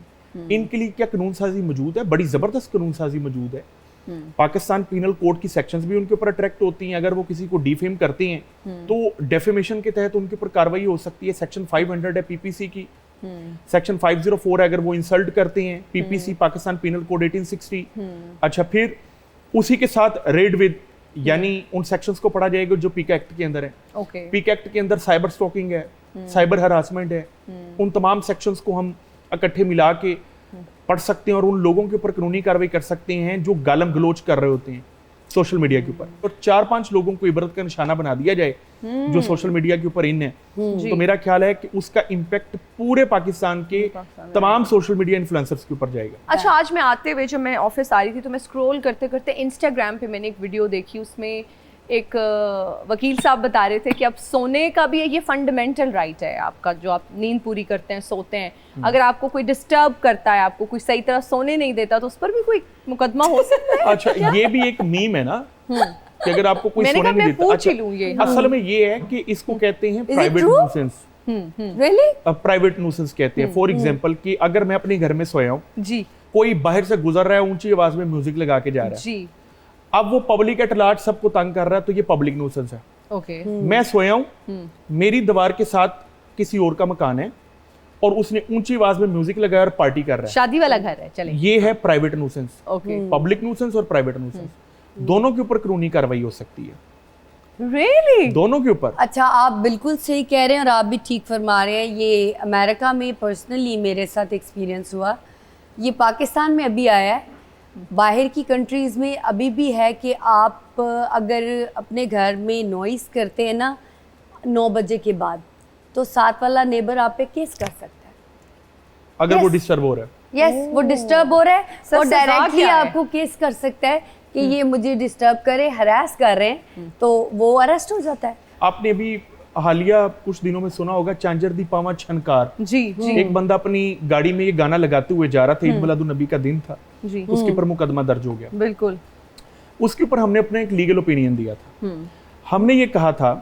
इनके लिए क्या कानून साजी मौजूद है? बड़ी जबरदस्त कानून साजी मौजूद है। पाकिस्तान पीनल कोड की सेक्शंस भी उनके ऊपर अट्रैक्ट होती हैं। अगर वो किसी को डिफेम करते हैं तो डेफेमेशन के तहत उनके ऊपर कार्रवाई हो सकती है। सेक्शन 500 है पीपीसी की, सेक्शन 504 है अगर वो इंसल्ट करते हैं, पीपीसी पाकिस्तान पीनल कोड 1860। अच्छा, फिर उसी के साथ रेड विद यानी उन सेक्शंस को पढ़ा जाएगा जो पीका एक्ट के अंदर है। ओके, पीका एक्ट के अंदर साइबर स्टॉकिंग है, साइबर हरासमेंट है, उन तमाम सेक्शंस को हम इकट्ठे मिला के पढ़ सकते हैं और उन लोगों के ऊपर कानूनी कार्रवाई कर सकते हैं जो गालम गलोच कर रहे होते हैं सोशल मीडिया के ऊपर। और 4-5 लोगों को इबरत का निशाना बना दिया जाए जो सोशल मीडिया के ऊपर इन है, तो मेरा ख्याल है कि उसका इम्पैक्ट पूरे पाकिस्तान के तमाम सोशल मीडिया इन्फ्लुएंसर्स के ऊपर जाएगा। अच्छा, आज मैं आते हुए जब मैं ऑफिस आ रही थी तो मैं स्क्रॉल करते करते इंस्टाग्राम पे मैंने एक वीडियो देखी, उसमें एक वकील साहब बता रहे थे कि अब सोने का भी ये फंडामेंटल राइट है आपका, जो आप नींद पूरी करते हैं, सोते हैं, अगर आपको कोई डिस्टर्ब करता है, आपको कोई सही तरह सोने नहीं देता, तो उस पर भी कोई मुकदमा हो सकता है? अच्छा, ये भी एक मीम है ना कि अगर आपको कोई मैंने सोने कहा नहीं मैं देता। पूछ ही लूं ये। असल में ये है कि इसको कहते हैं it private true? Nuisance. Really? Private nuisance कहते हैं। फॉर एग्जांपल कि अगर मैं अपने घर में सोया हूँ, जी कोई बाहर से गुजर रहा है, ऊंची आवाज में म्यूजिक लगा के जा रहा है, जी, अब वो पब्लिक एट लार्ज सबको तंग कर रहा है, तो ये पब्लिक न्यूसेंस है। ओके, मैं सोया हूँ, मेरी दीवार के साथ किसी और का मकान है और उसने ऊंची आवाज में म्यूजिक लगाया और पार्टी कर रहा शादी वाला घर है, चले, है, ये है private nuisance. Okay, public nuisance और प्राइवेट न्यूसेंस दोनों के ऊपर कानूनी कार्रवाई हो सकती है, रियली? दोनों के ऊपर। अच्छा, आप बिल्कुल सही कह रहे हैं और आप भी ठीक फरमा रहे हैं। ये अमेरिका में पर्सनली मेरे साथ एक्सपीरियंस हुआ, ये पाकिस्तान में अभी आया है, बाहर की कंट्रीज़ में अभी भी है कि आप अगर अपने घर में नॉइस करते हैं ना 9 बजे के बाद, तो साथ वाला नेबर आप पे केस कर सकता है। अगर वो Yes. डिस्टर्ब हो रहा है, यस, वो डिस्टर्ब हो रहा है सर, और सजा डायरेक्टली क्या है? आपको केस कर सकता है कि ये मुझे डिस्टर्ब करे, हरास कर रहे हैं, तो वो अरेस्ट हो जाता है। आपने अभी हालिया कुछ दिनों में सुना होगा चांजर दी पावा छनकार। जी जी एक बंदा अपनी गाड़ी में ये गाना लगाते हुए जा रहा था, ईद मिलादुन नबी का दिन था, जी, उसके ऊपर मुकदमा दर्ज हो गया। बिल्कुल, उसके ऊपर हमने अपना एक लीगल ओपिनियन दिया था। हमने ये कहा था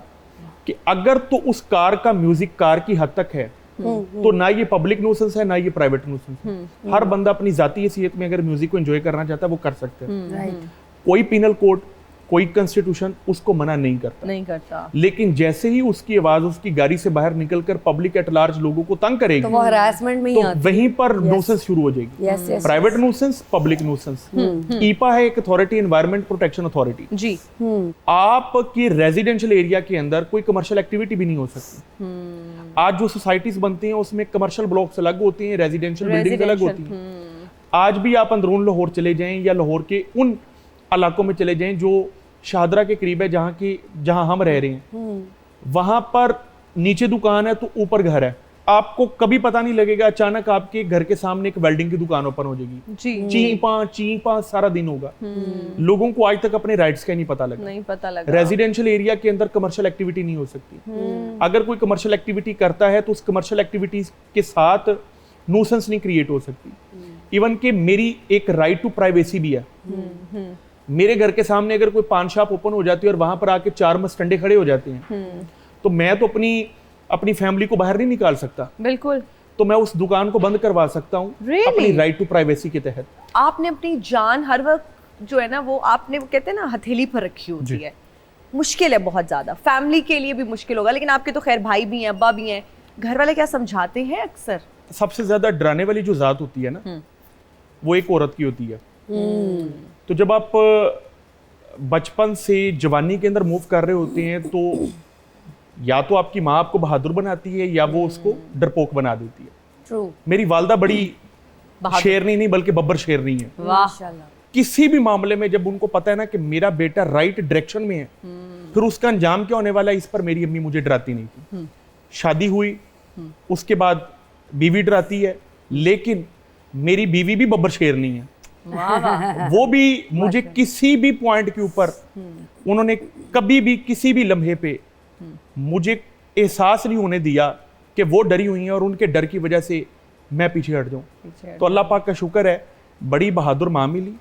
कि अगर तो उस कार का म्यूजिक कार की हद तक है, तो ना ये पब्लिक न्यूसेंस है ना ये प्राइवेट न्यूसेंस है। हर बंदा अपनी जाती हैसियत में अगर म्यूजिक को एंजॉय करना चाहता है वो कर सकते हैं। राइट, कोई पीनल कोड, कोई कॉन्स्टिट्यूशन उसको मना नहीं करता, नहीं करता, लेकिन जैसे ही उसकी आवाज उसकी गाड़ी से बाहर निकलकर पब्लिक एट लार्ज लोगों को तंग करेगी, तो वो हरासमेंट में ही तो आती वहीं पर न्यूसेंस शुरू हो जाएगी। Yes yes, private nuisance, public nuisance. EPA है एक अथॉरिटी, एनवायरमेंट प्रोटेक्शन अथॉरिटी। जी, आपकी रेजिडेंशियल एरिया के अंदर कोई कमर्शियल एक्टिविटी भी नहीं हो सकती। आज जो सोसाइटीज बनती हैं उसमें कमर्शियल ब्लॉक्स अलग होती हैं, रेजिडेंशियल बिल्डिंग्स अलग होती हैं। आज भी आप अंदरून लाहौर चले जाएं या लाहौर के उन इलाकों में चले जाएं जो शाहदरा के करीब है, जहां हम रह रहे हैं, वहां पर नीचे दुकान है तो ऊपर घर है। आपको कभी पता नहीं लगेगा, अचानक आपके घर के सामने एक वेल्डिंग की दुकान ओपन हो जाएगी, जी, ची पा सारा दिन होगा। लोगों को आज तक अपने राइट्स का नहीं पता लगा। नहीं पता लगा। रेजिडेंशियल एरिया के अंदर कमर्शियल एक्टिविटी नहीं हो सकती। अगर कोई कमर्शियल एक्टिविटी करता है तो उस कमर्शियल एक्टिविटीज के साथ न्यूसेंस नहीं क्रिएट हो सकती। इवन कि मेरी एक राइट टू प्राइवेसी भी है। मेरे घर के सामने अगर कोई पान शॉप ओपन हो जाती है और वहां पर आके 4 मस्टंडे खड़े हो जाते हैं, तो मैं तो अपनी फैमिली को बाहर नहीं निकाल सकता, बिल्कुल। तो मैं उस दुकान को बंद करवा सकता हूँ Really? अपनी राइट टू प्राइवेसी के तहत। आपने अपनी जान हर वक्त जो है ना वो आपने वो कहते हैं ना हथेली पर रखी होती है। मुश्किल है बहुत ज्यादा, फैमिली के लिए भी मुश्किल होगा, लेकिन आपके तो खैर भाई भी हैं, अब्बा भी हैं, घर वाले क्या समझाते हैं अक्सर? सबसे ज्यादा डराने वाली जो जात होती है ना, वो एक औरत की होती है। तो जब आप बचपन से जवानी के अंदर मूव कर रहे होते हैं, तो या तो आपकी माँ आपको बहादुर बनाती है या वो उसको डरपोक बना देती है। ट्रू। मेरी वालदा बड़ी शेरनी नहीं बल्कि बब्बर शेरनी है। माशाल्लाह। किसी भी मामले में जब उनको पता है ना कि मेरा बेटा राइट डायरेक्शन में है, फिर उसका अंजाम क्या होने वाला है, इस पर मेरी अम्मी मुझे डराती नहीं थी। शादी हुई, उसके बाद बीवी डराती है, लेकिन मेरी बीवी भी बब्बर शेरनी है। वो भी मुझे किसी भी पॉइंट के ऊपर उन्होंने कभी भी किसी भी लम्हे पे मुझे एहसास नहीं होने दिया कि वो डरी हुई हैं और उनके डर की वजह से मैं पीछे हट जाऊं। तो अल्लाह पाक का शुक्र है, बड़ी बहादुर माँ मिली,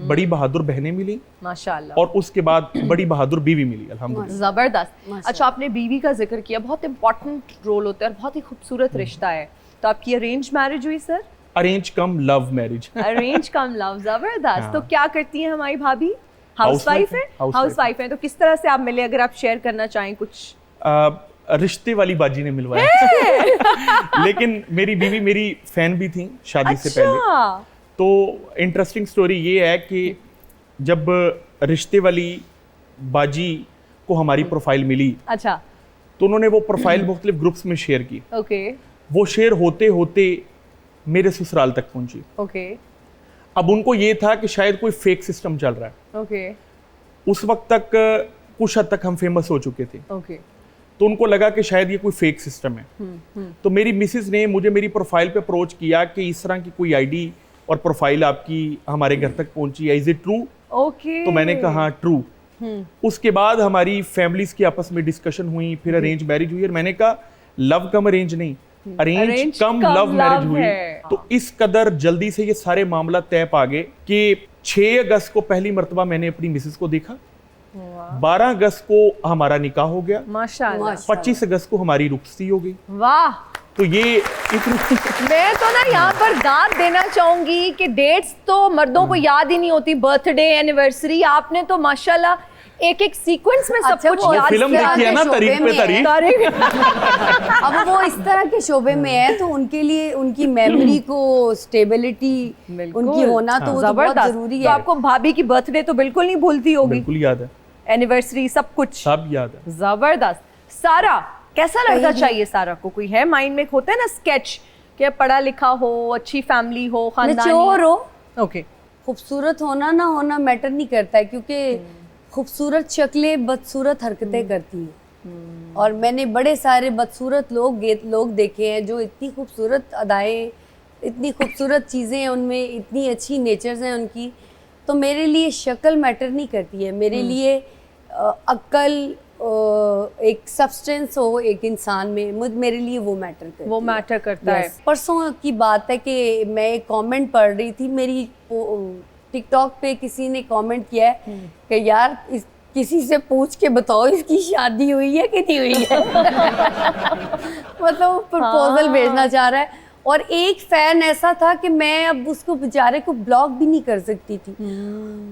बड़ी बहादुर बहनें मिली, माशाल्लाह, और उसके बाद बड़ी बहादुर बीवी मिली, अल्हम्दुलिल्लाह। जबरदस्त। अच्छा, आपने बीवी का जिक्र किया, बहुत इंपॉर्टेंट रोल होता है और बहुत ही खूबसूरत रिश्ता है। तो आपकी अरेंज मैरिज हुई सर? अरेंज कम लव मैरिज। अरेंज कम लव, जबरदस्त। तो क्या करती हैं हमारी भाभी? हाउसवाइफ हाउसवाइफ है। है। हाउसवाइफ है। तो किस तरह से आप मिले, अगर आप शेयर करना चाहें कुछ? रिश्ते वाली बाजी ने मिलवाया। लेकिन मेरी बीवी मेरी फैन भी थी शादी से पहले। तो इंटरेस्टिंग स्टोरी ये है कि जब रिश्ते वाली बाजी को हमारी प्रोफाइल मिली, अच्छा, तो उन्होंने वो प्रोफाइल मुख्तलिफ ग्रुप्स में शेयर की। ओके वो शेयर होते होते मेरे ससुराल तक पहुंची। ओके अब उनको ये था कि शायद कोई फेक सिस्टम चल रहा है। ओके उस वक्त तक कुछ हद तक हम फेमस हो चुके थे, ओके। तो उनको लगा कि शायद ये कोई फेक सिस्टम है। तो मेरी मिसेस ने मुझे मेरी प्रोफाइल पे अप्रोच किया कि इस तरह की कोई आईडी और प्रोफाइल आपकी हमारे घर तक पहुंची है, इज इट ट्रू? ओके। तो मैंने कहा ट्रू। उसके बाद हमारी फैमिलीज की आपस में डिस्कशन हुई, फिर अरेंज मैरिज हुई, और मैंने कहा लव कम अरेंज नहीं, अरेंज कम लव मैरिज हुई। तो इस कदर जल्दी से ये सारे मामला तय पा गए कि 6 अगस्त को पहली मर्तबा मैंने अपनी मिसेस को देखा, 12 अगस्त को हमारा निकाह हो गया, माशाल्लाह। 25 अगस्त को हमारी रुखसती हो गई। वाह। तो ये मैं तो ना यहाँ पर दाद देना चाहूंगी कि डेट्स तो मर्दों को याद ही नहीं होती, बर्थडे, एनिवर्सरी। आपने तो माशाल्लाह एक एक सीक्वेंस में सब अच्छा, कुछ वो याद फिल्म किया। देखी है ना, तारीख पे तारीख। अब वो इस तरह के शोबे में है, तो उनके लिए उनकी मेमोरी को स्टेबिलिटी उनकी होना तो वो तो बहुत जरूरी तो है। आपको भाभी की बर्थडे तो बिल्कुल नहीं भूलती होगी? बिल्कुल याद है, एनिवर्सरी सब कुछ सब याद है। जबरदस्त। सारा, कैसा लड़का चाहिए सारा को? कोई है माइंड में? होता है ना स्केच कि पढ़ा लिखा हो, अच्छी फैमिली हो, खानदानी मैच्योर हो। ओके। खूबसूरत होना ना होना मैटर नहीं करता है, क्योंकि खूबसूरत शक्लें बदसूरत हरकतें करती हैं। और मैंने बड़े सारे बदसूरत लोग देखे हैं जो इतनी खूबसूरत अदाएं, इतनी खूबसूरत चीज़ें हैं उनमें, इतनी अच्छी नेचर्स हैं उनकी। तो मेरे लिए शक्ल मैटर नहीं करती है, मेरे लिए अक्ल, एक सब्सटेंस हो एक इंसान में, मेरे लिए वो मैटर करती है। वो मैटर करता है। परसों की बात है कि मैं एक कमेंट पढ़ रही थी, मेरी टिकटॉक पे किसी ने कमेंट किया है कि यार किसी से पूछ के बताओ इसकी शादी हुई है कि नहीं हुई है। मतलब प्रपोजल भेजना चाह रहा है। और एक फैन ऐसा था कि मैं अब उसको बेचारे को ब्लॉक भी नहीं कर सकती थी।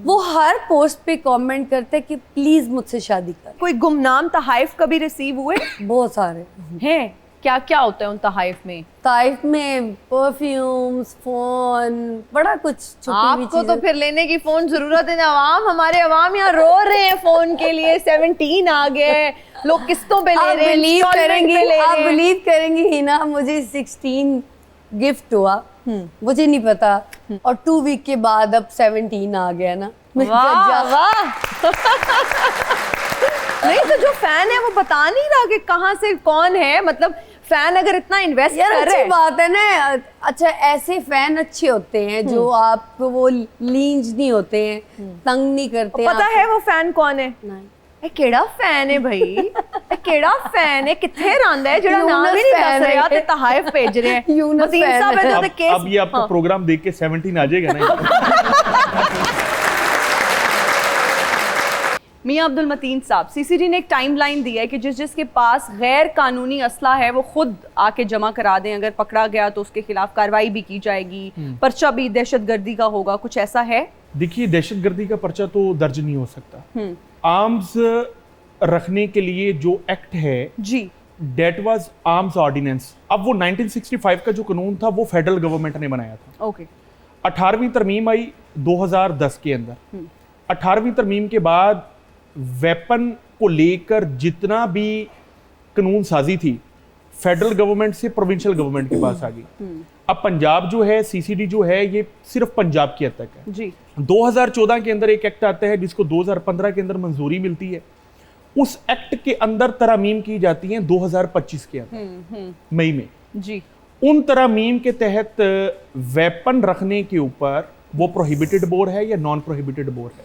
वो हर पोस्ट पे कमेंट करते कि प्लीज मुझसे शादी कर। कोई गुमनाम तहाइफ कभी रिसीव हुए बहुत सारे हैं? क्या क्या होता है उन तहाइफ में? ताइफ में परफ्यूम्स, फोन, बड़ा कुछ छुपी हुई आपको तो चीजें। फिर लेने की फोन जरूरत है ना। हमारे अवाम यहाँ रो रहे हैं फोन के लिए। 17 आ गए, लोग किस्तों पे ले आप रहे हैं, बिलीव installment करेंगी, पे ले आप रहे हैं। बिलीव करेंगी ही ना, मुझे 16 गिफ्ट हुआ, मुझे नहीं पता। और 2 वीक के बाद अब 17 आ गया ना। मैं वाह जज- वाह। नहीं तो जो फैन है वो बता नहीं रहा कि कहाँ से कौन है। मतलब फैन अगर इतना इन्वेस्ट यार कर रहे अच्छी हैं, बात है ना। अच्छा, ऐसे फैन अच्छे होते हैं जो आप वो लींज नहीं होते हैं, तंग नहीं करते हैं पता आपको। है वो फैन कौन है? नहीं। ए केड़ा फैन है भाई? ए ਕਿਹੜਾ ਫੈਨ ਹੈ ਕਿੱਥੇ ਰਹਿੰਦਾ ਹੈ ਜਿਹੜਾ ਨਾਮ यूनुस ਹੀ ਨਹੀਂ fan ਦੱਸ ਰਿਹਾ है। ਤੇ ਤਹਾਇਫ ਭੇਜ ਰਿਹਾ ਹੈ यूनुस ਮਤੀਨ fan ਸਾਹਿਬ है। ਇਹਦਾ ਤੇ अब ये आपका प्रोग्राम देख के 17 आ जाएगा ना। मियां अब्दुल मतीन साहब, सीसीडी ने एक टाइमलाइन दी है कि जिसके पास गैर कानूनी असला है वो खुद आके जमा करा दें, अगर पकड़ा गया तो उसके खिलाफ कार्रवाई भी की जाएगी, पर्चा भी दहशतगर्दी का होगा, कुछ ऐसा है? देखिए, दहशतगर्दी का पर्चा तो दर्ज नहीं हो सकता। आर्म्स रखने के लिए जो एक्ट है जी, डेट वाज आर्म्स ऑर्डिनेंस। अब वो 1965 का जो कानून था वो फेडरल गवर्नमेंट ने बनाया था। ओके। 18वीं तरमीम आई 2010 के अंदर। 18वीं तरमीम के बाद वेपन को लेकर जितना भी कानून साजी थी फेडरल गवर्नमेंट से प्रोविंशियल गवर्नमेंट के पास आ गई। अब पंजाब जो है, सीसीडी जो है, ये सिर्फ पंजाब की हद तक है। जी। 2014 के अंदर एक एक्ट आता है जिसको 2015 के अंदर मंजूरी मिलती है। उस एक्ट के अंदर तरमीम की जाती हैं 2025 के अंदर मई में। जी। उन तरमीम के तहत वेपन रखने के ऊपर वो प्रोहिबिटेड बोर है या नॉन प्रोहिबिटेड बोर है।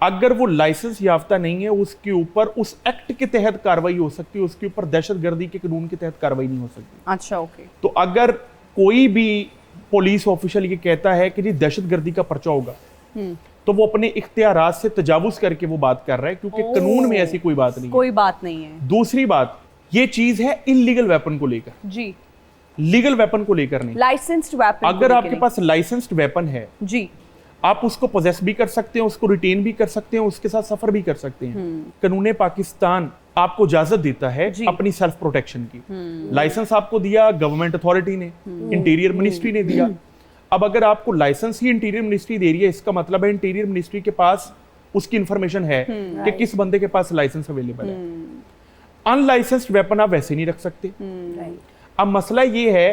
अगर वो लाइसेंस याफ्ता नहीं है उसके ऊपर उस एक्ट के तहत कार्रवाई हो सकती है, उसके ऊपर दहशतगर्दी के कानून के तहत कार्रवाई नहीं हो सकती। अच्छा, ओके। तो अगर कोई भी पुलिस ऑफिशियल ये कहता है कि जी दहशतगर्दी का पर्चा होगा तो वो अपने इख्तियारात से तजावुज करके वो बात कर रहा है, क्योंकि कानून में ऐसी कोई बात नहीं है। कोई बात नहीं है। दूसरी बात, ये चीज है इलीगल वेपन को लेकर, जी, लीगल वेपन को लेकर नहीं। लाइसेंस्ड वेपन अगर आपके पास लाइसेंस्ड वेपन है, जी, आप उसको पोजेस भी कर सकते हैं, उसको रिटेन भी कर सकते हैं, उसके साथ सफर भी कर सकते हैं। कानून पाकिस्तान आपको इजाजत देता है अपनी सेल्फ प्रोटेक्शन की। लाइसेंस आपको दिया गवर्नमेंट अथॉरिटी ने, इंटीरियर मिनिस्ट्री ने दिया। अब अगर आपको लाइसेंस ही इंटीरियर मिनिस्ट्री दे रही है, इसका मतलब है इंटीरियर मिनिस्ट्री के पास उसकी इंफॉर्मेशन है कि किस बंदे के पास लाइसेंस अवेलेबल है। अनलाइसेंस्ड वेपन आप वैसे नहीं रख सकते। अब मसला ये है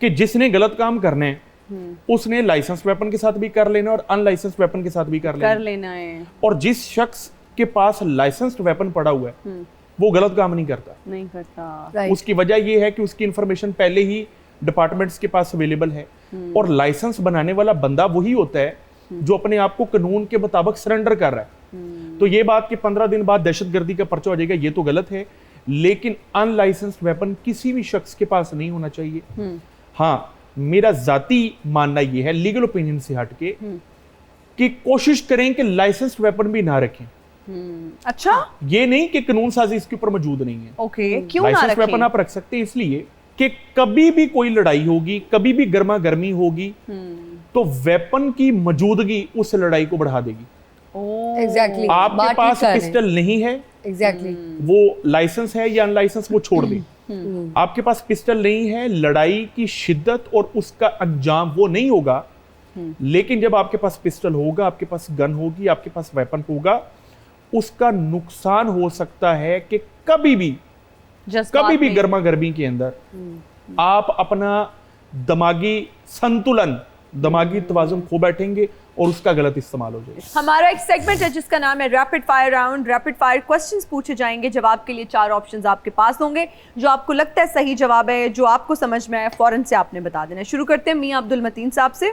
कि जिसने गलत काम करने हैं उसने लाइसेंस वेपन के साथ भी कर लेना और अनलाइसेंस्ड वेपन के साथ भी कर लेना है। और जिस शख्स के पास लाइसेंस्ड वेपन पड़ा हुआ है वो गलत काम नहीं करता। उसकी वजह यह है कि उसकी इंफॉर्मेशन पहले ही डिपार्टमेंट्स के पास अवेलेबल है, और लाइसेंस बनाने वाला बंदा वही होता है जो अपने आप को कानून के मुताबिक सरेंडर कर रहा है। तो ये बात कि 15 दिन बाद दहशतगर्दी का पर्चा हो जाएगा, ये तो गलत है। लेकिन अनलाइसेंस्ड वेपन किसी भी शख्स के पास नहीं होना चाहिए। हाँ, मेरा जाती मानना यह है, लीगल ओपिनियन से हटके, कि कोशिश करें कि लाइसेंस्ड वेपन भी ना रखें। अच्छा, ये नहीं कि कानून साजी इसके ऊपर मौजूद नहीं है। ओके, क्यों ना लाइसेंस रखें? वेपन आप रख सकते हैं इसलिए कि कभी भी कोई लड़ाई होगी, कभी भी गर्मा गर्मी होगी, तो वेपन की मौजूदगी उस लड़ाई को बढ़ा देगी। एग्जैक्टली। आपके पास पिस्टल नहीं है, एग्जैक्टली, वो लाइसेंस है या अनलाइसेंस वो छोड़ दे। आपके पास पिस्टल नहीं है, लड़ाई की शिद्दत और उसका अंजाम वो नहीं होगा। लेकिन जब आपके पास पिस्टल होगा, आपके पास गन होगी, आपके पास वेपन होगा, उसका नुकसान हो सकता है कि कभी भी गर्मा गर्मी के अंदर आप अपना दिमागी संतुलन, दिमागी तवाज़ुन खो बैठेंगे और उसका गलत इस्तेमाल हो जाएगा। हमारा एक सेगमेंट है जिसका नाम है rapid fire round. Rapid fire questions पूछे जाएंगे, जवाब के लिए 4 ऑप्शंस आपके पास होंगे। जो आपको लगता है सही जवाब है, जो आपको समझ में आए, फौरन से आपने बता देना। शुरू करते हैं मियां अब्दुल मतीन साहब से।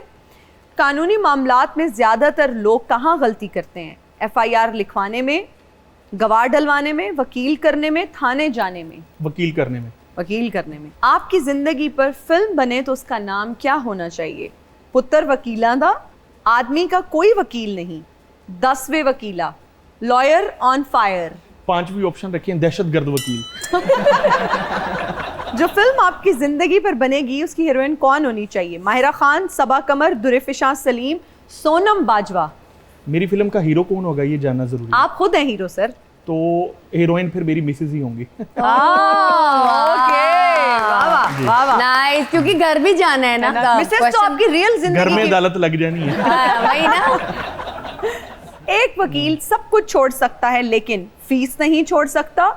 कानूनी मामलात में ज्यादातर लोग कहाँ गलती करते हैं? FIR लिखवाने में, गवाह डलवाने में, वकील करने में, थाने जाने में? वकील करने में। वकील करने में। आपकी जिंदगी पर फिल्म बने तो उसका नाम क्या होना चाहिए? पुत्र वकीला दा, आदमी का कोई वकील नहीं, 10वें वकीला, लॉयर ऑन फायर? 5वीं ऑप्शन रखिए, दहशतगर्द वकील। जो फिल्म आपकी जिंदगी पर बनेगी उसकी हीरोइन कौन होनी चाहिए? माहिरा खान, सबा कमर, दुरेफिशां सलीम, सोनम बाजवा? मेरी फिल्म का हीरो कौन होगा ये जानना जरूरी है। आप खुद हैं हीरो सर। तो हीरोइन फिर मेरी मिसेज ही होंगी। ओके, वाह वाह वाह वाह। नाइस, क्योंकि घर भी जाना है ना। मिसेस तो आपकी रियल घर जिंदगी में की। अदालत लग जानी है। वही ना। एक वकील सब कुछ छोड़ सकता है लेकिन फीस नहीं छोड़ सकता,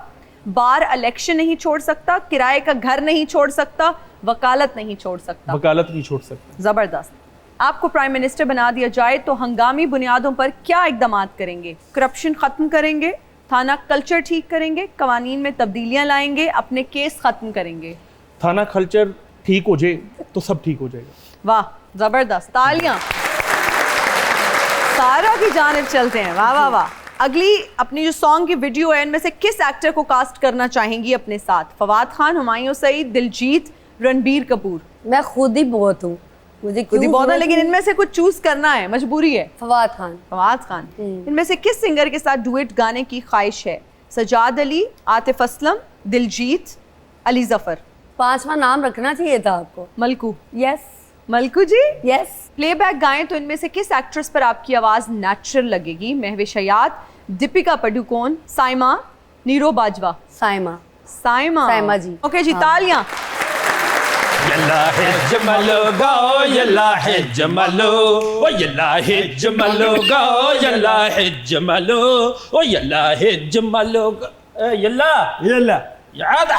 बार इलेक्शन नहीं छोड़ सकता, किराए का घर नहीं छोड़ सकता, वकालत नहीं छोड़ सकता। वकालत नहीं छोड़ सकता। जबरदस्त। आपको प्राइम मिनिस्टर बना दिया जाए तो हंगामी बुनियादों पर क्या इकदाम करेंगे? करप्शन खत्म करेंगे, थाना कल्चर ठीक करेंगे, कवानीन में तब्दीलियां लाएंगे, अपने केस खत्म करेंगे? थाना कल्चर ठीक हो जाए तो सब ठीक हो जाएगा। वाह, जबरदस्त, तालियां। सारा की जानिब चलते हैं। वाह वाह वाह। अगली अपनी जो सॉन्ग की वीडियो है इनमें से किस एक्टर को कास्ट करना चाहेंगी अपने साथ? फवाद खान, हुमायूं सईद, दिलजीत, रणबीर कपूर? मैं खुद ही बहुत हूँ, मुझे खुद ही क्यों बहुत है, जरूरत लेकिन इनमें से कुछ चूज करना है, मजबूरी है। फवाद खान। फवाद खान। इनमें से किस सिंगर के साथ डुएट गाने की ख्वाहिश है? सजाद अली, आतिफ असलम, दिलजीत, अली जफर? 5वां नाम रखना चाहिए था आपको। मलकू। यस मलकू जी, यस। प्लेबैक गाएं तो इनमें से किस एक्ट्रेस पर आपकी आवाज नेचुरल लगेगी? महविश हयात, दीपिका पादुकोण, साइमा, नीरो बाजवा? साइमा। साइमा। साइमा जी। ओके जी, हाँ। तालियां। यल्ला है जमलो गाओ, यल्ला है जमलो, ओ यल्ला है जमलो गाओ, यल्ला है जमलो, ओ यल्ला है जमलो यल्ला यल्ला या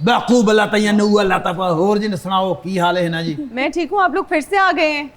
बेवकूफ अल्लाह तैयन अल्लाह तक और जी सुनाओ की हाल है ना जी? मैं ठीक हूँ, आप लोग फिर से आ गए हैं।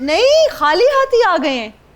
नहीं, खाली हाथ ही आ गए हैं।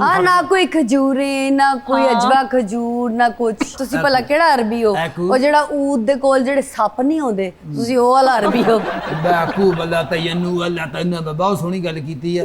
हाँ, ना कोई खजूरे, ना कोई अजवा खजूर, ना कुछ। ਤੁਸੀਂ ਭਲਾ ਕਿਹੜਾ ਅਰਬੀ ਹੋ? ਉਹ ਜਿਹੜਾ ਊਦ ਦੇ ਕੋਲ ਜਿਹੜੇ ਸੱਪ ਨਹੀਂ ਆਉਂਦੇ, ਤੁਸੀਂ ਉਹ ਵਾਲਾ ਅਰਬੀ ਹੋ। बेवकूफ अल्लाह तैयन अल्लाह तैयन बहुत सोहनी गल कीती है।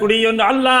कुड़ी अल्लाह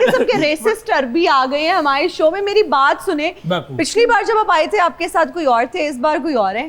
किस्म के रेसिस्ट अरबी आ गए हैं हमारे शो में? मेरी बात सुने, बिल्कुल। पिछली बार जब आप आए थे आपके साथ कोई और थे, इस बार कोई और है?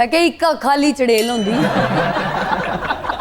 मैं कही इक्का खाली चड़ेल होंदी।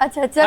अच्छा अच्छा,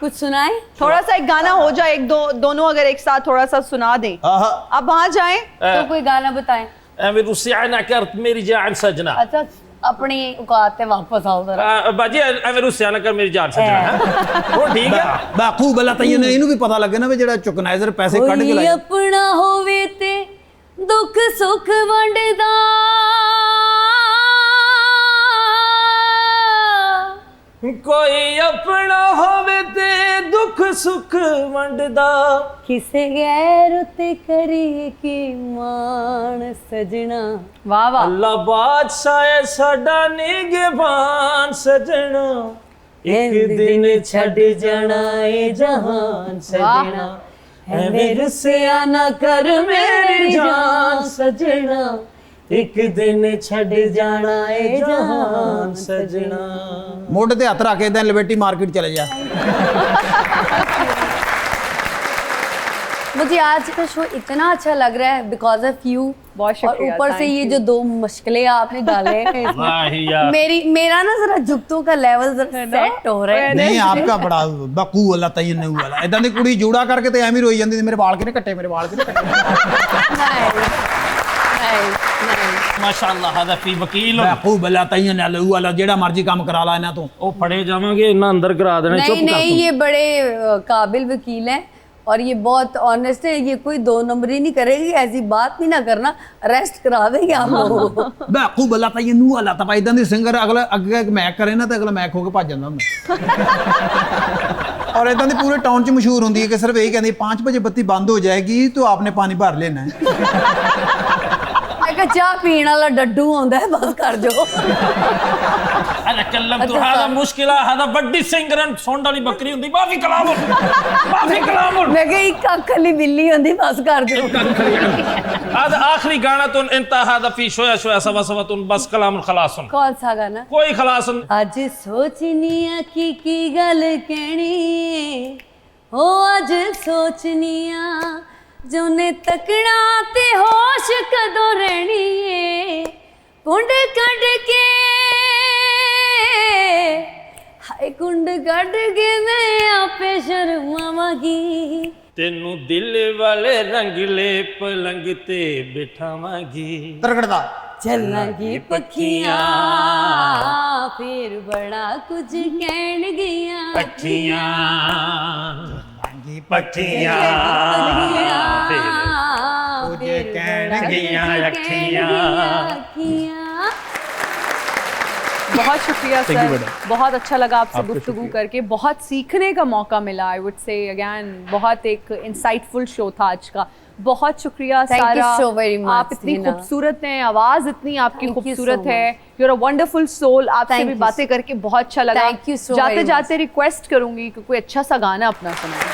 कुछ सुनाए। थोड़ा सा एक गाना हो जाए, एक दो दोनों अगर एक साथ थोड़ा सा सुना दें। अब वहां जाएं। तो कोई गाना बताएं। मैं रूसी आना करत मेरी जान सजना अच्छा, अपनी औकात पे वापस आओ जरा। बाजी मैं रूसी आना कर मेरी जान सजना वो ठीक है। बेवकूफ अल्लाह तैयन ਇਹਨੂੰ ਵੀ ਪਤਾ ਲੱਗੇ ਨਾ ਵੀ ਜਿਹੜਾ ਚੁਕਨਾਈਜ਼ਰ ਪੈਸੇ ਕੱਢ ਕੇ कोई ਲਾਇਆ अपना होवे ते दुख सुख वंडदा, कोई अपना होवे ते दुख सुख वंडदा, किसे गैर ते करिए की मान सजना। वाह वाह। अल्लाह बादशाह साडा निगहबान सजना, एक दिन छड़ जाना ए जहान सजना, एवें रुसिया ना कर मेरी जान सजना, एक दिन छड़ जाना ए जहान सजना। ਮੋਢੇ ਤੇ ਹੱਥ ਰੱਖ ਕੇ ਇਦਾਂ ਲਵੇਟੀ ਮਾਰਕੀਟ चले जा। मुझे आज का शो इतना अच्छा लग रहा है बिकॉज ऑफ यू। बहुत और शुक्रिया, ऊपर से thank ये you। जो 2 मुश्किलें आपने डाले हैं इसमें, वाह यार मेरा ना जरा जुगतों का लेवल जरा सेट हो रहा है। ਨਹੀਂ ਆਪਕਾ ਬੜਾ ਬਕੂ ਅੱਲਾਹ ਤੈयन ਵਾਲਾ ਇਦਾਂ ਦੀ ਕੁੜੀ ਜੂੜਾ ਕਰਕੇ ਤੇ ਐਵੇਂ ਰੋਈ ਜਾਂਦੀ ਮੇਰੇ ਵਾਲ ਕਿਨੇ ਕੱਟੇ, ਮੇਰੇ ਵਾਲ ਕਿਨੇ ਕੱਟੇ। माशाअल्लाह हदा फी वकील ਬਕੂ ਅੱਲਾਹ ਤੈयन ਵਾਲਾ ਜਿਹੜਾ ਮਰਜ਼ੀ ਕੰਮ ਕਰਾ ਲਾ ਇਹਨਾਂ ਤੋਂ। ओ फड़े जावांगे इन्ना अंदर करा देने चुप नहीं कर नहीं, ये बड़े काबिल वकील हैं और ये बहुत ऑनेस्ट है। ये कोई 2 नंबरी नहीं करेगी, ऐसी बात नहीं ना करना, अरेस्ट करा देंगे आप लोगों को। ਬਕੂ ਅੱਲਾਹ ਤੈयन ਵਾਲਾ ਤਾਂ ਇਦਾਂ ਦੀ ਸਿੰਗਰ ਅਗਲਾ ਅੱਗੇ ਮੈਕ ਕਰੇ ਨਾ ਤੇ ਅਗਲਾ ਮੈਕ ਹੋ ਕੇ ਭੱਜ ਜਾਂਦਾ ਹੁੰਦਾ। और इदां दी पूरे टाउन च मशहूर होंदी है कि सिर्फ यही कहती 5 बजे बत्ती बंद हो जाएगी तो आपने पानी भर लेना है। मैं कहा चाह पीने वाला डड्डू होंदा है, बस कर जो। अरे कल्लम तो हदा मुश्किल हदा बड्डी सिंगरन सोंड वाली बकरी हुंदी माफी कलाम मैं कहा एक अख वाली बिल्ली होंदी, बस कर जो। हदा आखिरी गाना तुन इंतहा हदा फी शोया शोया सवा सवा तुन बस कलाम खलासन कौन सा गाना? कोई खलासन अज सोचनी आ की गल कहनी हो, अज सोचनी आ जोने तकना ते होश कदों रहनी है, कुंड कड के हाय कुंड कड के मैं आपे शर्मावांगी, तेनू दिल वाले रंगले पलंग ते बिठावांगी, तरकड़दा चलांगी पखियां फिर बड़ा कुछ कहन गियां, पट्टियां पट्टियां तुझे कहन गियां अखियां। बहुत शुक्रिया Thank you, सर, madam. बहुत अच्छा लगा आपसे आपका गुफ्तगू शुक्रिया। करके, बहुत सीखने का मौका मिला। आई वुड से अगेन बहुत एक इंसाइटफुल शो था आज का। बहुत शुक्रिया Thank you सारा, so very much, आप इतनी Tina. खूबसूरत हैं, आवाज़ इतनी आपकी Thank you खूबसूरत so है, you are a wonderful soul. आपसे Thank भी you. बातें करके बहुत अच्छा लगा। Thank you so जाते very जाते रिक्वेस्ट करूंगी कि कोई अच्छा सा गाना अपना सुनाएं।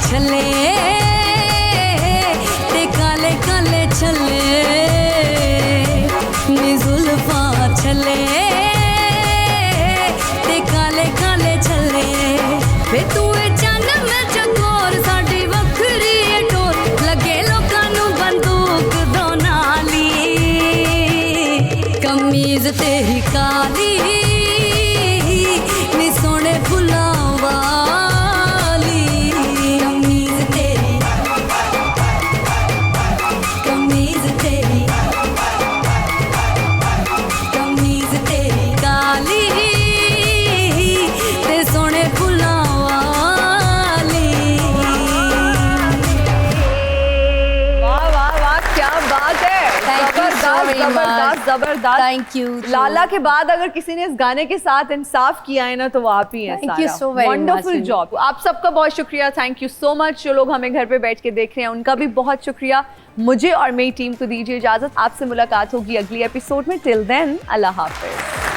छले ते काले काले छले नी जुल्फा छले ते काले काले छले वे तू चन में चकोर साडी वखरी टोर लगे लोकां नू बंदूक दो नाली कमीज तेरी काली नी सोने फुलां वाली कमीज तेरी काली ते सोने फुलां वाली। वाह वाह वाह, क्या बात है। Thank you so very much. जबरदस्त जबरदस्त। Thank you. लाला के बाद अगर किसी ने इस गाने के साथ इंसाफ किया है ना तो वो आप ही हैं। Thank you so very much. Wonderful job. आप सबका बहुत शुक्रिया, थैंक यू सो मच। जो लोग हमें घर पे बैठ के देख रहे हैं उनका भी बहुत शुक्रिया। मुझे और मेरी टीम को दीजिए इजाजत। आपसे मुलाकात होगी अगली एपिसोड में। टिल देन अल्लाह हाफिज।